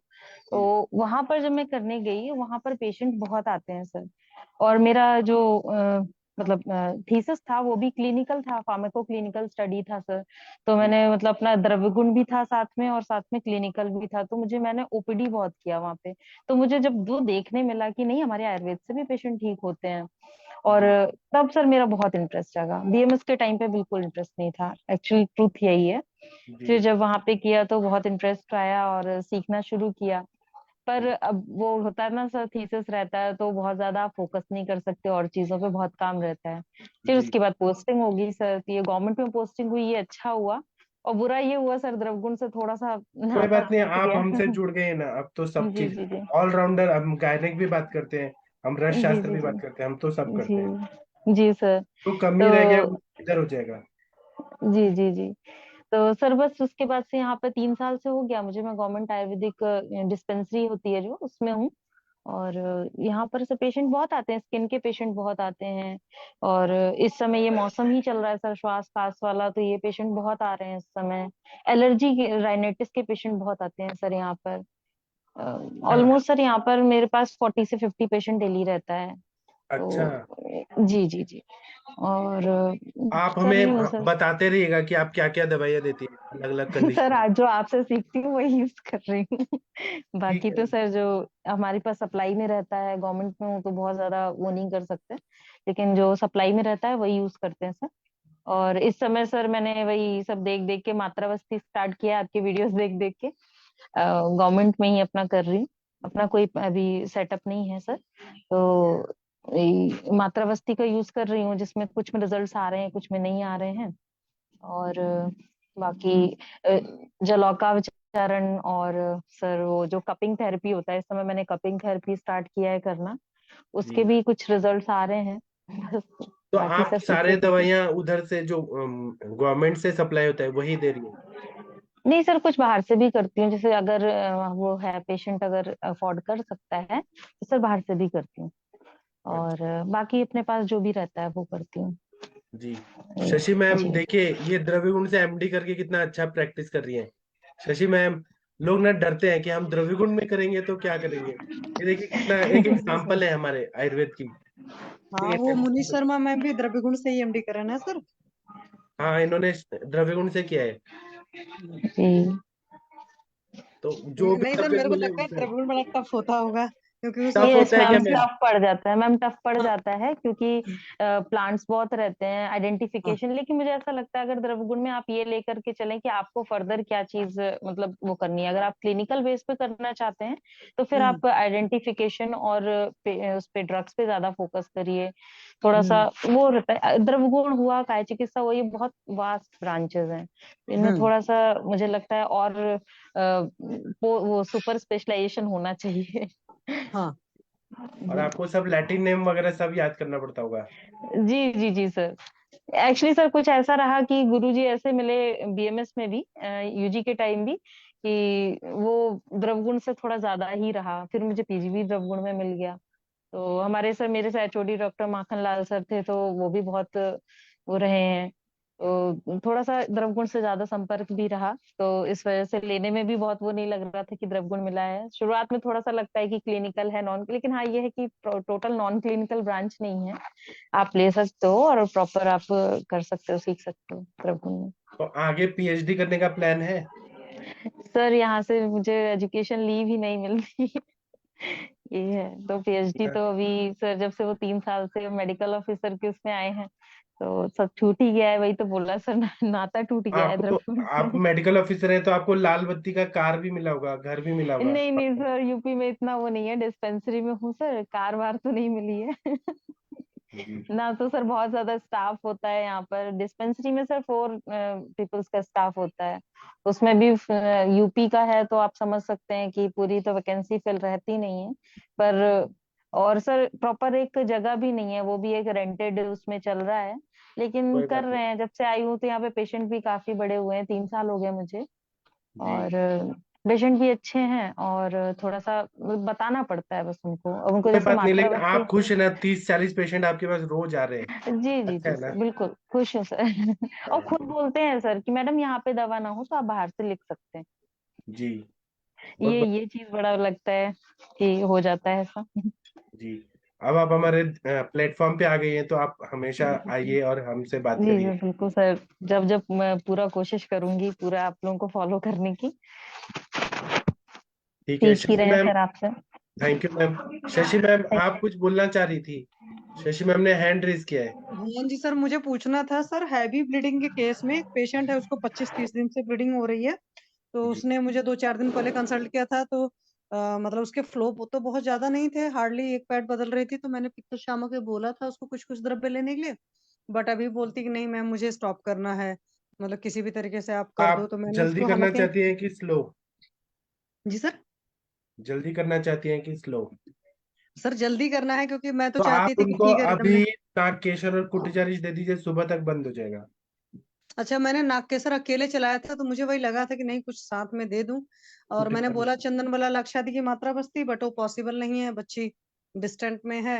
तो वहां पर जब मैं करने गई वहां पर पेशेंट बहुत आते हैं सर। और मेरा जो मतलब थीसिस था वो भी क्लिनिकल था, फार्माको क्लिनिकल स्टडी था सर। तो मैंने मतलब अपना द्रव्यगुण भी था साथ में और साथ में क्लिनिकल भी था, तो मैंने ओपीडी बहुत किया वहां पे। तो मुझे जब वो देखने मिला कि नहीं हमारे आयुर्वेद से भी पेशेंट ठीक होते हैं, और जी तब सर मेरा बहुत इंटरेस्ट जागा। बीएमएस के टाइम पे बिल्कुल इंटरेस्ट नहीं था, एक्चुअली ट्रूथ यही है। जी फिर जब वहां पे किया तो बहुत इंटरेस्ट आया और सीखना शुरू किया। पर अब वो होता है ना सर, थीसिस रहता है तो बहुत ज्यादा आप फोकस नहीं कर सकते और चीजों पे बहुत काम रहता है। फिर जी उसके बाद पोस्टिंग होगी सर, तो ये गवर्नमेंट में पोस्टिंग हुई, ये अच्छा हुआ। और बुरा ये हुआ सर, द्रवगुण से थोड़ा सा कोई नाता बात नहीं, टूट आप गया। हमसे जुड़ गए ना, अब तो सब जी चीज जी जी ऑलराउंडर। हम गायनेक भी बात करते हैं, हम रस जी शास्त्र जी भी जी बात करते हैं, हम तो सब करते हैं। जी जी सर। तो कमी रह गया, तो वो इधर हो जाएगा। जी जी जी। तो सर बस उसके बाद से यहाँ पे 3 साल से हो गया मुझे, मैं गवर्नमेंट आयुर्वेदिक डिस्पेंसरी होती है जो, उसमें हूँ। और यहाँ पर से पेशेंट बहुत आते हैं, स्किन के पेशेंट बहुत आते हैं। और इस समय ये मौसम ही चल रहा है सर, श्वास खास वाला, तो ये पेशेंट बहुत आ रहे हैं इस समय। एलर्जी के, राइनाइटिस के पेशेंट बहुत आते हैं सर यहाँ पर। हाँ, ऑलमोस्ट सर यहाँ पर मेरे पास 40 से 50 पेशेंट डेली रहता है। अच्छा। तो जी जी जी। और आप कर रही हमें हूँ सर। बताते रहिएगा कि आप क्या क्या दवाइयाँ देती हैं अलग अलग सर कंडीशन। आज जो आपसे सीखती हूँ वही यूज कर रही हूँ। ठीक बाकी है। तो सर जो हमारे पास सप्लाई में रहता है, गवर्नमेंट में हूँ तो बहुत ज्यादा वो नहीं कर सकते, लेकिन जो सप्लाई में रहता है वही यूज करते हैं सर। और इस समय सर मैंने वही सब देख देख के मात्रावस्थी स्टार्ट किया, आपके वीडियोस देख देख के। गवर्नमेंट में ही अपना कर रही हूँ, अपना कोई अभी सेटअप नहीं है सर। तो मात्रावस्थी का यूज कर रही हूँ, जिसमें कुछ में रिजल्ट्स आ रहे हैं, कुछ में नहीं आ रहे हैं। और बाकी जलौकाविचरण और सर वो जो कपिंग थेरेपी होता है, इस समय मैंने कपिंग थेरेपी स्टार्ट किया है करना, उसके जी, भी कुछ रिजल्ट्स आ रहे हैं। बस तो बाकी आप सब सारे सीखते सीखते। दवाइयाँ उधर से जो गवर्नमेंट से सप्लाई होता है वही दे रही हैं? नहीं सर, कुछ बाहर से भी करती हूँ, जैसे अगर वो है पेशेंट अगर अफोर्ड कर सकता है तो सर बाहर से भी करती हूँ। और अच्छा। बाकी अपने पास जो भी रहता है वो करती हूँ। जी, शशि मैम जी देखिए, ये द्रव्यगुण से एमडी करके कितना अच्छा प्रैक्टिस कर रही हैं शशि मैम। लोग ना डरते हैं कि हम द्रव्यगुण में करेंगे तो क्या करेंगे। ये देखिए कितना एक जी सर। एग्जाम्पल है हमारे आयुर्वेद की। हाँ, वो मुनीश शर्मा मैम भी द्रव्यगुण से ही एमडी करा ना सर। हाँ, इन्होंने द्रव्यगुण से किया है। जी। तो जो भी नहीं सर, सब्जेक्ट मेरे को मिले लगता है उसमें द्रव्यगुण बड़ा टफ होता होगा, क्योंकि उसमें टफ यस होता है क्या मैम, मैम? टफ पड़ जाता है मैम, टफ पड़ हाँ, जाता है, क्योंकि प्लांट्स बहुत रहते हैं, हाँ, आइडेंटिफिकेशन। लेकिन मुझे ऐसा लगता है अगर द्रवगुण में आप ये लेकर के चलें कि आपको फर्दर क्या चीज मतलब वो करनी है, अगर आप क्लिनिकल बेस पे करना चाहते हैं तो फिर हम्म, आप आइडेंटिफिकेशन और उस पे ड्रग्स पे ज्यादा फोकस करिए। थोड़ा सा हम्म, वो रहता है, द्रवगुण हुआ, काय चिकित्सा हुआ, ये बहुत वास्ट ब्रांचेस हैं। इनमें हम्म, थोड़ा सा मुझे लगता है और वो सुपर स्पेशलाइजेशन होना चाहिए। हाँ, और जी आपको सब लैटिन नेम वगैरह सब याद करना पड़ता होगा। जी जी जी सर। एक्चुअली सर कुछ ऐसा रहा कि गुरुजी ऐसे मिले बीएमएस में भी, यूजी के टाइम भी, कि वो द्रवगुण से थोड़ा ज्यादा ही रहा, फिर मुझे पीजीबी द्रवगुण में मिल गया। तो हमारे सर, मेरे से HOD doctor Makhan Lal sir थे, तो वो भी बहुत वो रहे हैं। तो थोड़ा सा द्रवगुण से ज्यादा संपर्क भी रहा, तो इस वजह से लेने में भी बहुत वो नहीं लग रहा था कि द्रवगुण मिला है। शुरुआत में थोड़ा सा लगता है कि क्लिनिकल है, नॉन, लेकिन हाँ ये है कि टोटल नॉन क्लिनिकल ब्रांच नहीं है। आप ले सकते हो और प्रॉपर आप कर सकते हो, सीख सकते हो द्रवगुण में। तो आगे पीएचडी करने का प्लान है? सर यहाँ से मुझे एजुकेशन लीव ही नहीं मिलती। ये है, तो पीएचडी तो अभी सर जब से वो 3 साल से मेडिकल ऑफिसर के उसमें आए हैं, तो सब छूट ही गया है, वही तो बोला सर, नाता टूट गया है आपको द्रविड़ आप से। मेडिकल ऑफिसर हैं तो आपको लाल बत्ती का कार भी मिला होगा, घर भी मिला होगा। नहीं नहीं सर, यूपी में इतना वो नहीं है, डिस्पेंसरी में हूँ सर, कार वार तो नहीं मिली है। जी। ना तो सर बहुत ज्यादा स्टाफ होता है यहाँ पर, डिस्पेंसरी में सर 4 पीपल्स का स्टाफ होता है। उसमें भी यूपी का है, तो आप समझ सकते हैं कि पूरी तो वैकेंसी फिल रहती नहीं है। पर और सर प्रॉपर एक जगह भी नहीं है, वो भी एक रेंटेड उसमें चल रहा है। लेकिन कोई कर बात नहीं। रहे हैं, जब से आई हूँ तो यहाँ पे पेशेंट भी काफी बड़े हुए हैं, 3 साल हो गए मुझे। जी, और पेशेंट भी अच्छे हैं, और थोड़ा सा बताना पड़ता है बस उनको, अब उनको कोई जैसे बात नहीं, लेकिन मात्रावस्थी। आप खुश है ना? 30-40 पेशेंट आपके पास रोज आ रहे हैं। जी जी अच्छा जी है सर, ना? बिल्कुल खुश हूँ सर। और खुद हाँ, बोलते हैं सर कि मैडम यहाँ पे दवा ना हो तो आप बाहर से लिख सकते हैं। जी, बहुत ये बहुत। ये चीज बड़ा लगता है कि हो जाता है ऐसा। जी, अब आप हमारे प्लेटफॉर्म पे आ गई हैं तो आप हमेशा जी आइए और हमसे बात जी करिए। बिल्कुल सर, जब जब मैं पूरा कोशिश करूंगी पूरा आप लोगों को फॉलो करने की। ठीक है सीख ही शशि रहे हैं मैम। सर आपसे। Thank you ma'am. Shashi ma'am, आप कुछ बोलना चाह रही थी? शशि मैम ने हैंड रेज किया है। हाँ जी सर, मुझे पूछना था सर, हैवी ब्लीडिंग के केस में एक पेशेंट है, उसको 25-30 दिन से ब्लीडिंग हो रही है। तो जी, उसने मुझे 2-4 दिन पहले कंसल्ट किया था, तो मतलब उसके फ्लो तो बहुत ज्यादा नहीं थे, हार्डली एक पैड बदल रही थी, तो मैंने पित्त शामक के बोला था उसको कुछ कुछ द्रव्य लेने के लिए, बट अभी बोलती कि नहीं मैम मुझे स्टॉप करना है, मतलब किसी भी तरीके से आप कर दो, आप तो मैंने जल्दी उसको करना हालांकि। चाहती हैं कि स्लो? जी सर। जल्दी करना चाहती हैं कि स्लो? सर जल्दी करना है क्योंकि मैं तो तो चाहती आप थी कि उनको ठीक है एकदम अभी ने। नागकेशर और कुटचारिश दे दीजिए, सुबह तक बंद हो जाएगा। अच्छा, मैंने नागकेसर अकेले चलाया था तो मुझे वही लगा था कि नहीं कुछ साथ में दे दूं, और मैंने कुटचारिश बोला चंदन वाला लक्षादि की मात्रा बस्ती, बट वो पॉसिबल नहीं है, बच्ची डिस्टेंट में है,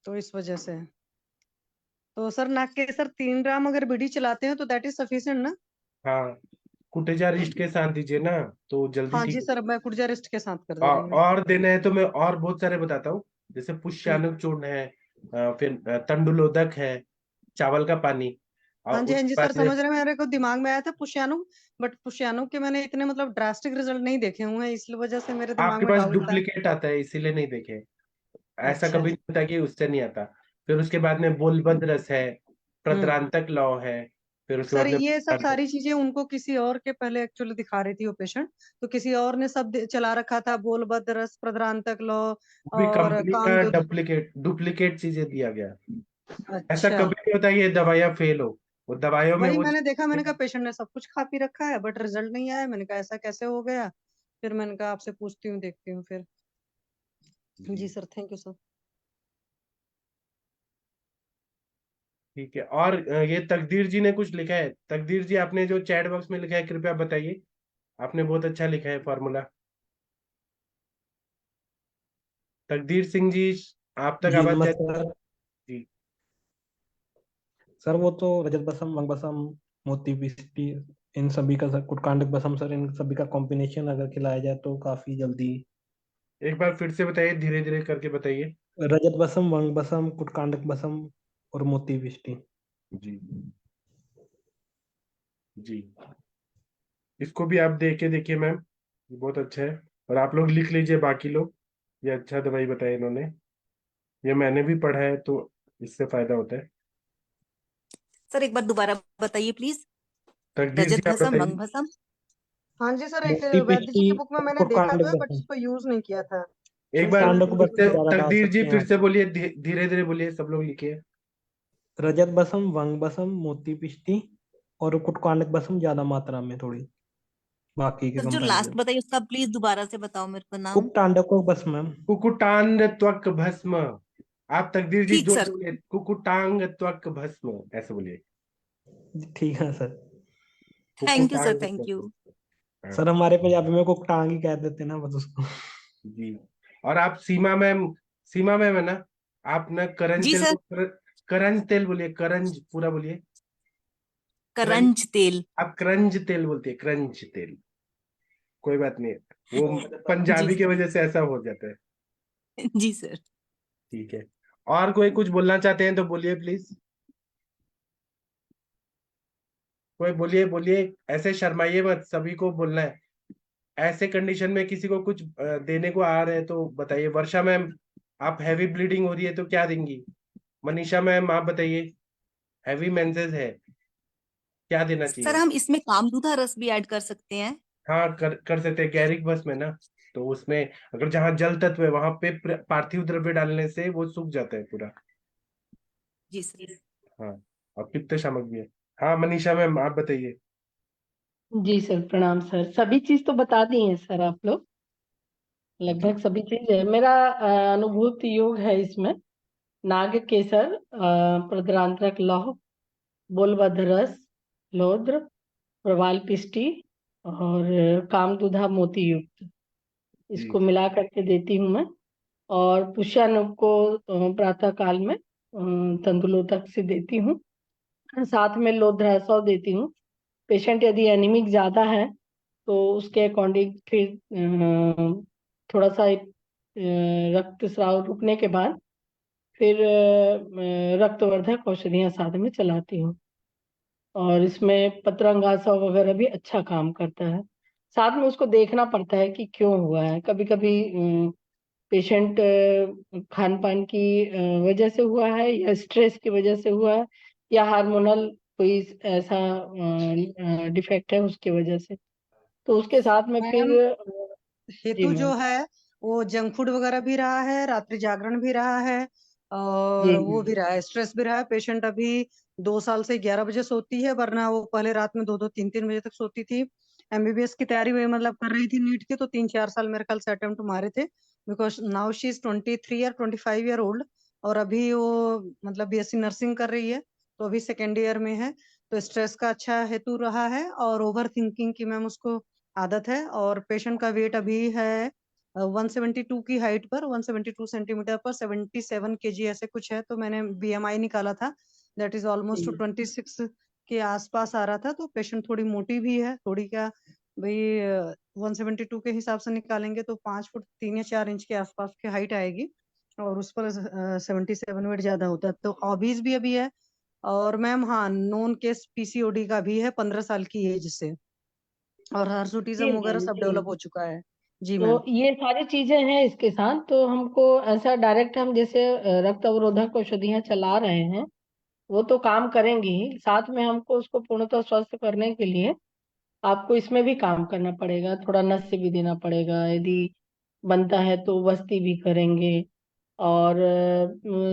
तो इस वजह से। तो सर नागकेसर 3 ग्राम अगर बीडी चलाते हो तो दैट इज सफिशिएंट ना? हाँ, कुटचारिश के साथ दीजिए ना, तो जल्दी हाँ ठीक जी हो सर, जाएगा। मैं कुर्जा के साथ कर दे रही हूँ। और देना है तो मैं और बहुत सारे बताता हूँ, जैसे हम्म। पुष्यानुक चूर्ण है, फिर तंडुलोदक है, चावल का पानी, और हाँ उसके जी सर, बाद में समझ रहे हैं, मेरे को दिमाग में आया था पुष्यानु, बट पुष्यानु के मैंने इतने मतलब ड्रास्टिक रिजल्ट नहीं देखे हुए हैं, इस वजह से मेरे दिमाग आपके में पास डाउट था। डुप्लीकेट आता है इसीलिए नहीं देखे। ऐसा अच्छा। कभी नहीं होता कि उससे नहीं आता। फिर उसके बाद में बोलबद्ध रस है, हम्म। प्रद्रांतक लौ है, फिर उसके सर बाद में ये सब सारी चीजें उनको किसी और के पहले एक्चुअली दिखा रही थी वो पेशेंट, तो किसी और ने सब चला रखा था, बोलबद्ध रस, प्रद्रांतक लौ भी और कंपनी का कामदूत। डुप्लीकेट डुप्लीकेट चीजें दिया गया। ऐसा अच्छा। कभी नहीं होता ये दवाइयाँ फेल हो, वो दवाइयों में वही वो मैंने देखा, मैंने कहा चीजें- पेशेंट ने सब कुछ खा पी रखा है बट रिजल्ट नहीं आया, मैंने कहा ऐसा कैसे हो गया, फिर मैंने कहा आपसे पूछती हूँ देखती हूँ फिर। जी जी, सर, थैंक यू सर। ठीक है। और ये तकदीर जी ने कुछ लिखा है, तकदीर जी आपने जो चैट बॉक्स में लिखा है कृपया बताइए, आपने बहुत अच्छा लिखा है फॉर्मूला। तकदीर सिंह जी, आप तक जी आवाज जा नमस्कार जी। सर। वो तो रजत बसम, मंग बसम, मोती पिष्टी, इन सभी का सर, कुटकांडक बसम सर, इन सभी का कॉम्बिनेशन अगर खिलाया जाए तो काफी जल्दी। एक बार फिर से बताइए, धीरे धीरे करके बताइए। रजत बसम, वंग बसम, कुटकांडक बसम और मोती पिष्टी। जी जी, इसको भी आप देख के देखिए मैम, ये बहुत अच्छा है। और आप लोग लिख लीजिए बाकी लोग, ये अच्छा दवाई बताई इन्होंने, ये मैंने भी पढ़ा है तो इससे फायदा होता है। सर एक बार दोबारा बताइए प्लीज। तकदीर जी रजत आप भसम, बताइए। मंग भसम। हाँ जी सर, एक मोती वैद्य जी पिष्टी की बुक में और मैंने देखा तो कुटकांडक है बट बसम। इसको यूज नहीं किया था। एक बार इसलिए कुटकांडक मुझे बसम फिर से थोड़ा। ज्यादा डाल तकदीर जी सकते हैं फिर आप। से बोलिए, धीरे धीरे बोलिए, सब लोग लिखिए। रजत बसम, वंग बसम, मोती पिष्टी और कुटकांडक बसम ज्यादा मात्रा में थोड़ी, बाकी के सर जो लास्ट कंपैरिजन। बताइए उसका प्लीज दोबारा से बताओ मेरे को नाम। कुटांडक बसम मैम। कुकुटान त्वक भस्म। आप तकदीर जी ठीक जोर सर। से बोलिए, कुकुटांग त्वक भस्म, ऐसे बोलिए। ठीक है सर। थैंक यू सर, कुकुटांग थैंक यू। त्वक। हाँ, सर हमारे पंजाबी में कुटांग ही कह देते हैं ना बस उसको। जी। और आप सीमा मैम, सीमा मैम है ना, आप ना करंज जी तेल सर। को करंज तेल बोलिए, करंज पूरा बोलिए। क्रंज, करंज तेल। आप क्रंज तेल बोलते हैं, क्रंज तेल। कोई बात नहीं, वो जी पंजाबी की सर। वजह से ऐसा हो जाता है। जी सर। ठीक है। और कोई कुछ बोलना चाहते हैं तो बोलिए प्लीज, कोई बोलिए बोलिए, ऐसे शर्माइए मत, सभी को बोलना है। ऐसे कंडीशन में किसी को कुछ देने को आ रहे हैं तो बताइए। वर्षा मैम, आप हैवी ब्लीडिंग हो रही है तो क्या देंगी? मनीषा मैम आप बताइए, हैवी मेंसेस है, क्या देना सर चाहिए? हम इसमें कामदूधा रस भी ऐड कर सकते हैं। हाँ, कर सकते हैं, गैरिक बस में ना, तो उसमें अगर जहाँ जल तत्व है वहां पे पार्थिव द्रव्य डालने से वो सूख जाता है पूरा। जी सर। हाँ, और पित्त शामक भी है। हाँ मनीषा मैम आप बताइए। जी सर, प्रणाम सर। सभी चीज तो बता दी हैं सर आप लोग, जी लगभग सभी चीज है। मेरा अनुभूत योग है इसमें। नाग केसर, प्रद्रांतक लौह, बोलबद्ध रस, लौद्र, प्रवाल पिष्टी और कामदुधा मोती युक्त, जी इसको मिला करके देती हूँ मैं। और पुष्यानुग को प्रातः काल में तंदुलोतक से देती हूँ, साथ में लोध्रासव देती हूँ। पेशेंट यदि एनीमिक ज्यादा है तो उसके अकॉर्डिंग फिर थोड़ा सा रक्त स्राव रुकने के बाद फिर रक्तवर्धक औषधियां साथ में चलाती हूँ। और इसमें पत्रंगासव वगैरह भी अच्छा काम करता है। साथ में उसको देखना पड़ता है कि क्यों हुआ है। कभी कभी पेशेंट खान पान की वजह से हुआ है, या स्ट्रेस की वजह से हुआ है, या हार्मोनल कोई ऐसा डिफेक्ट है उसकी वजह से, तो उसके साथ में फिर मैम हेतु मैम। जो है वो जंक फूड वगैरह भी रहा है, रात्रि जागरण भी रहा है, और जी वो भी जी रहा है, स्ट्रेस भी रहा है। पेशेंट अभी 2 साल से 11 बजे सोती है, वरना वो पहले रात में 2-2, 3-3 बजे तक सोती थी। एमबीबीएस की तैयारी में मतलब कर रही थी नीट की, तो 3-4 साल मेरे ख्याल से अटेम्प्ट मारे थे, because now she is 23 or 25 year old। और अभी वो मतलब बीएससी नर्सिंग कर रही है, तो अभी सेकेंड ईयर में है। तो स्ट्रेस का अच्छा हेतु रहा है, और ओवर थिंकिंग की मैम उसको आदत है। और पेशेंट का वेट अभी है 172 की हाइट पर, 172 सेंटीमीटर पर 77 kg ऐसे कुछ है। तो मैंने बीएमआई निकाला था, दैट इज ऑलमोस्ट जी 26 के आसपास आ रहा था। तो पेशेंट थोड़ी मोटी भी है, थोड़ी क्या भाई, 172 के हिसाब से निकालेंगे तो 5 फुट 3 या 4 इंच के आसपास की हाइट आएगी, और उस पर 77 वेट ज्यादा होता है। तो ऑबीज भी अभी है। और मैम हाँ, नॉन केस पीसीओडी का भी है 15 साल की एज से, और जी हर्सुटिज्म वगैरह मैम। सब जी डेवलप हो चुका है। जी तो मैम। ये सारी चीजें हैं इसके साथ, तो हमको ऐसा डायरेक्ट हम जैसे रक्त अवरोधक औषधियां चला रहे हैं, वो तो काम करेंगी ही, साथ में हमको उसको पूर्णतः स्वस्थ करने के लिए आपको इसमें भी काम करना पड़ेगा, थोड़ा नस से भी देना पड़ेगा, यदि बनता है तो वस्ती भी करेंगे, और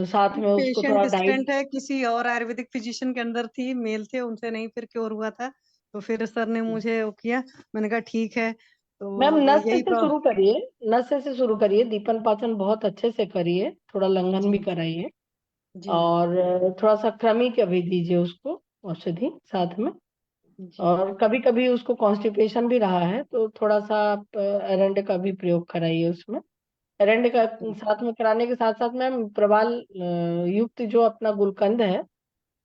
साथ में उसको पेशेंट थोड़ा डिस्टेंट डाइट। है, किसी और आयुर्वेदिक फिजिशियन के अंदर थी, मेल थे, उनसे नहीं फिर क्योर हुआ था। तो फिर सर ने मुझे वो किया, मैंने कहा ठीक है। मैम तो नस यही से शुरू करिए, नस से शुरू करिए, दीपन पाचन बहुत अच्छे से करिए, थोड़ा लंघन भी जी कराइए, जी मैम। और थोड़ा सा क्रमिक अभी दीजिए उसको औषधि साथ में। जी और कभी कभी उसको कॉन्स्टिपेशन भी रहा है तो थोड़ा सा आप एरंड का भी प्रयोग कराइए उसमें। एरंड का साथ में कराने के साथ साथ मैम प्रवाल युक्त जो अपना गुलकंद है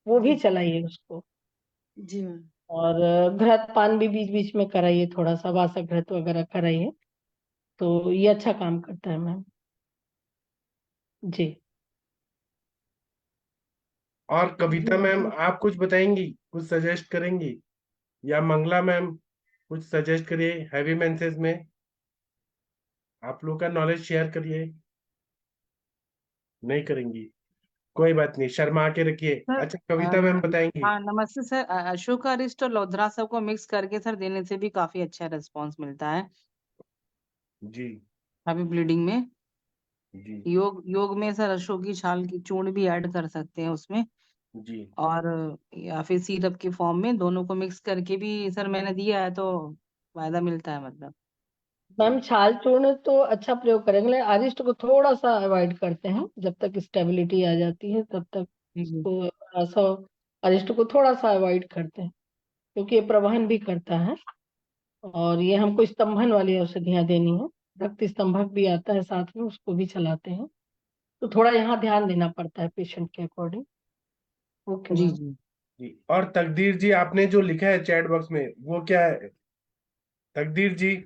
वो भी जी चलाइए उसको। जी मैम। और घृत पान भी बीच बीच में कराइए, थोड़ा सा वासक घृत वगैरह कराइए, तो ये अच्छा काम करता है मैम। जी और जी कविता मैम मैम। आप कुछ बताएंगी, कुछ सजेस्ट करेंगी? या मंगला मैम कुछ सजेस्ट करिए हैवी मेंसेस में, आप लोग का नॉलेज शेयर करिए। नहीं करेंगी, कोई बात नहीं, शर्मा के रखिए। सर अच्छा कविता मैम बताएंगी? हाँ नमस्ते सर। अशोक अरिस्ट और लोधरा सब को मिक्स करके सर देने से भी काफी अच्छा रिस्पांस मिलता है जी अभी ब्लीडिंग में। जी योग योग में सर अशोक की छाल की चूर्ण भी ऐड कर सकते हैं उसमें, जी और या फिर सिरप के फॉर्म में दोनों को मिक्स करके भी सर मैंने दिया है, तो फायदा मिलता है मतलब। मैम, छाल चूर्ण तो अच्छा प्रयोग करेंगे, लेकिन अरिष्ट को थोड़ा सा अवॉइड करते हैं, जब तक स्टेबिलिटी आ जाती है तब तक जी जी उसको थोड़ा सा, अरिष्ट को थोड़ा सा अवॉइड करते हैं, क्योंकि ये प्रवहन भी करता है, और ये हमको स्तंभन वाली औषधियां देनी है। रक्त स्तंभक भी आता है साथ में, उसको भी चलाते हैं, तो थोड़ा यहाँ ध्यान देना पड़ता है पेशेंट के अकॉर्डिंग। ओके जी मैम। जी। जी। और तकदीर जी आपने जो लिखा है चैट बॉक्स में वो क्या है, तकदीर जी?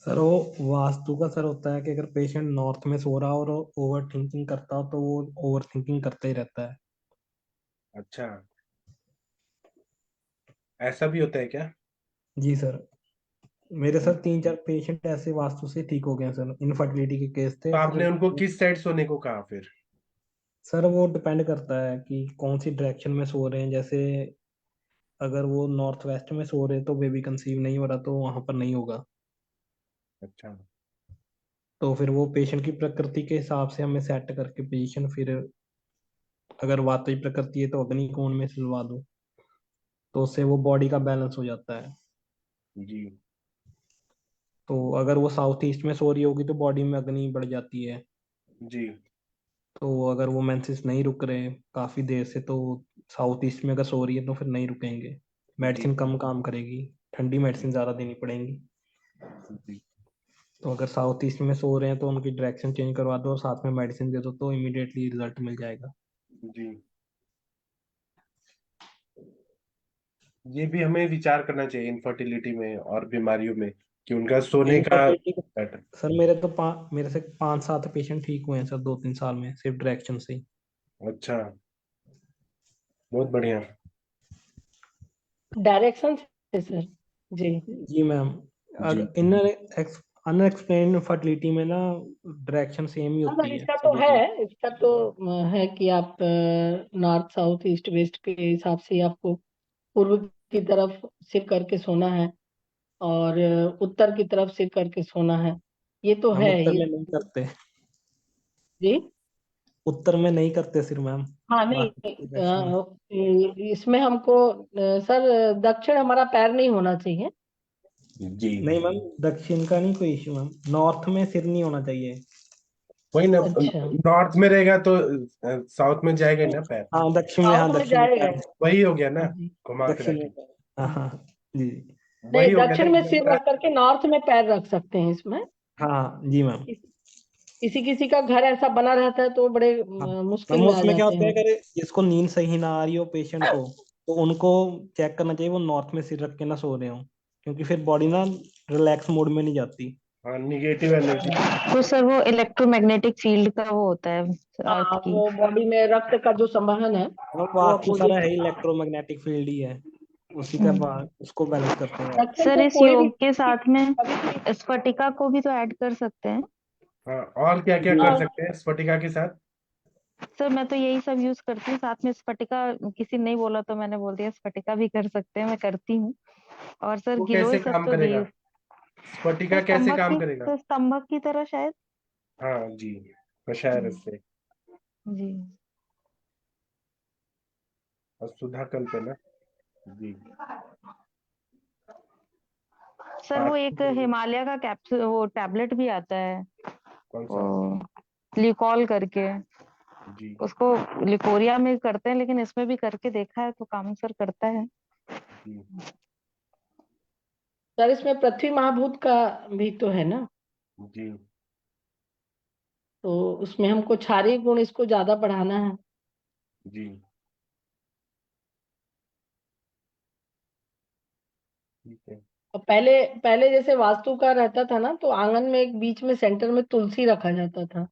सर वो वास्तु का सर होता है कि अगर पेशेंट नॉर्थ में सो रहा हो और ओवर थिंकिंग करता हो तो वो ओवर थिंकिंग करता ही रहता है। अच्छा, ऐसा भी होता है क्या? जी सर, मेरे सर 3-4 पेशेंट ऐसे वास्तु से ठीक हो गए हैं सर, इनफर्टिलिटी के केस तो थे फिर। आपने उनको किस साइड सोने को कहा फिर? सर वो डिपेंड करता है कि कौन सी डायरेक्शन में सो रहे हैं, जैसे अगर वो नॉर्थ वेस्ट में सो रहे हैं तो बेबी कंसीव नहीं हो रहा तो वहां पर नहीं होगा। अच्छा तो फिर वो पेशेंट की प्रकृति के हिसाब से हमें सेट करके पोजीशन, फिर अगर वातई प्रकृति है तो अग्नि कोण में सुलवा दो, तो उससे वो बॉडी का बैलेंस हो जाता है। जी तो अगर वो साउथ ईस्ट में सो रही होगी तो बॉडी में अग्नि बढ़ जाती है। जी तो अगर वो मेंसेस नहीं रुक रहे काफी देर से तो साउथ ईस्ट में अगर सो रही है तो फिर नहीं रुकेंगे, जी मेडिसिन कम काम करेगी, ठंडी मेडिसिन ज्यादा देनी पड़ेगी। जी तो अगर साउथ ईस्ट में सो रहे हैं तो उनकी डायरेक्शन चेंज करवा दो और साथ में मेडिसिन दे दो तो इमीडिएटली रिजल्ट मिल जाएगा। जी। ये भी हमें विचार करना चाहिए इनफर्टिलिटी में और बीमारियों में, कि उनका सोने का इनफर्टिलिटी पैटर्न। सर मेरे से 5-7 पेशेंट ठीक हुए हैं सर 2-3 साल में सिर्फ डायरेक्शन से ही। अच्छा, बहुत बढ़िया। डायरेक्शन से सर। जी जी मैम, जी अगर इनर अनएक्सप्लेन्ड फर्टिलिटी में ना डायरेक्शन सेम ही हाँ होती सर, है इसका तो सभी है, की। इसका तो है कि आप नॉर्थ साउथ ईस्ट वेस्ट के हिसाब से ही आपको पूर्व की तरफ सिर करके सोना है, और उत्तर की तरफ सिर करके सोना है। ये तो हम है उत्तर ये में नहीं करते, जी। उत्तर में नहीं करते सिर मैम, हाँ नहीं, बाकी डायरेक्शन में। इसमें हमको सर दक्षिण हमारा पैर नहीं होना चाहिए। जी नहीं मैम, दक्षिण का नहीं कोई इशू मैम, नॉर्थ में सिर नहीं होना चाहिए। वही ना, अच्छा, नॉर्थ में रहेगा तो साउथ में जाएगा ही ना पैर, हाँ दक्षिण में, हाँ साउथ में दक्षिण में जाएगा। पैर, वही हो गया ना, हाँ जी। घुमा के दक्षिण में रखें, पैर, हाँ हाँ जी नहीं, वही हो गया ना दक्षिण में सिर एकदम। रख करके नॉर्थ में पैर रख सकते हैं इसमें। हाँ जी मैम। किसी किसी का घर ऐसा बना रहता है तो बड़े हाँ मुश्किल मैम, में आ उसमें क्या जाते होता है, हैं। अगर जिसको नींद सही ना आ रही हो पेशेंट को, तो उनको चेक करना चाहिए वो नॉर्थ में सिर रख के ना सो रहे हो, क्योंकि फिर बॉडी ना रिलैक्स मोड में नहीं जाती। हाँ, निगेटिव एनर्जी। तो सर वो इलेक्ट्रोमैग्नेटिक फील्ड का वो होता है अर्थ हाँ, की। वो बॉडी में रक्त का जो संवहन है वो वो बाकी सारा अपोजिट। है इलेक्ट्रोमैग्नेटिक फील्ड ही है, उसी का उसको बैलेंस करते हैं। दक्षिण सर को इस कोई भी योग के साथ में कभी भी स्फटिका को भी तो ऐड कर सकते हैं। हाँ, और क्या क्या कर सकते हैं स्फटिका के साथ? सर मैं तो यही सब यूज करती हूँ, साथ में स्फटिका किसी ने नहीं बोला तो मैंने बोल दिया स्फटिका भी कर सकते हैं, मैं करती हूँ। और सर वो गिलोय कैसे काम सत्व भी। करेगा? स्फटिका कैसे काम करेगा? तो स्तंभक की तरह शायद। हाँ जी, कषाय रस से। जी और सुधा कल्प है ना? जी। सर वो एक हिमालय का कैप्सूल वो टैबलेट भी आता है, कौन सा? वो लिकॉल करके, जी। उसको लिकोरिया में करते हैं, लेकिन इसमें भी करके देखा है तो काम सर करता है। जी। सर इसमें पृथ्वी महाभूत का भी तो है ना, जी। तो उसमें हमको क्षारीय गुण इसको ज्यादा बढ़ाना है। जी। ठीक है। और पहले पहले जैसे वास्तु का रहता था ना, तो आंगन में एक बीच में सेंटर में तुलसी रखा जाता था,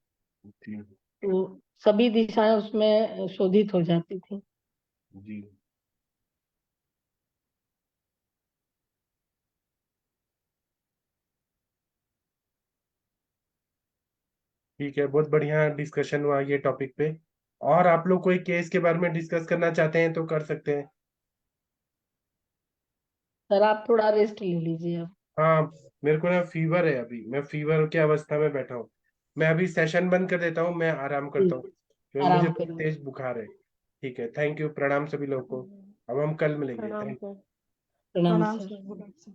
जी। तो सभी दिशाएं उसमें शोधित हो जाती थी। जी। ठीक है, बहुत बढ़िया डिस्कशन हुआ ये टॉपिक पे। और आप लोग कोई केस के बारे में डिस्कस करना चाहते हैं तो कर सकते हैं। सर आप थोड़ा रेस्ट ले लीजिए अब। हाँ, मेरे को ना फीवर है, अभी मैं फीवर की अवस्था में बैठा हूँ। मैं अभी सेशन बंद कर देता हूँ, मैं आराम करता हूँ, क्योंकि मुझे आराम बहुत करिए। तेज बुखार है। ठीक है, थैंक यू, प्रणाम सभी लोगों को। अब हम कल मिलेंगे, थैंक प्रणाम प्रणाम सर। सर।